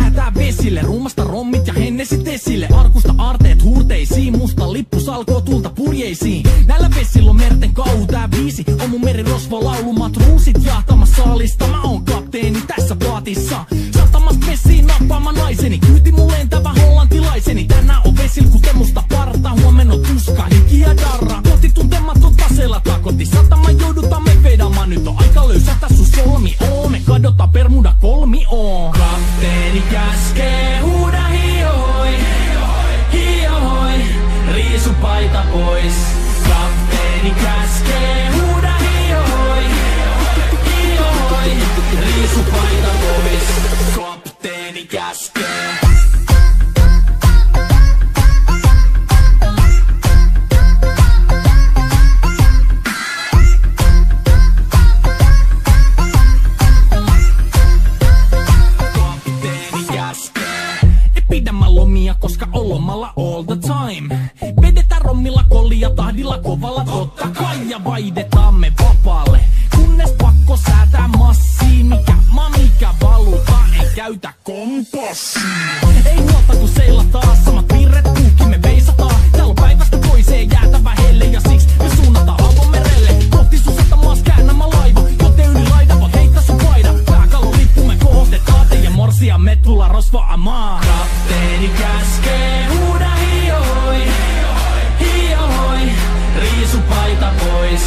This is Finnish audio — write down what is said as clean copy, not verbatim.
lähetään vesille. Ruumasta rommit ja hennesit esille. Arkusta aarteet huurteisiin, musta lippu salkoo tulta purjeisiin. Näillä vesillä on merten kauhu, tää biisi on mun merirosvo laulu. Matruusit jahtamas saalista, mä oon kapteeni tässä paatissa. Sahtamas vesiin nappaamaan naiseni, kyyti mun lentävä hollantilaiseni. Tänään on vesil kuten musta parta, huomenna on tuska, hiki ja darra. Kohti tuntematon taseella takoti, satama joudutaan me vedamaan. Nyt on aika löysätä sun solmi oo, me kadotaan Bermuda kolmioon. Kapteeni käskee, huuda hiohoi, hiohoi, riisu paita pois. Kapteeni käskee, huuda hiohoi, hiohoi, riisu paita pois. Kapteeni käskee. Pidämä lomia, koska on lomalla all the time. Vedetään rommilla kollia tahdilla kovalla totta kai. Ja vaihdetaan me vapaalle, kunnes pakko säätää massiin. Mikä valuta, ei käytä kompassia. Ei huolta kun seilataan, samat virret puhki me veisataan. Täällä on päivästä toiseen jäätävä helle ja siksi me suunnataan avomerelle. Kohti sun satamaas käännämä laiva, joten yli laida voit heittää sun paida. Pääkallon lippu me kohostetaan, teidän morsia me tulla rosvaamaan. Kapteeni käskee, huuda hiohoi, hiohoi, riisu paita pois.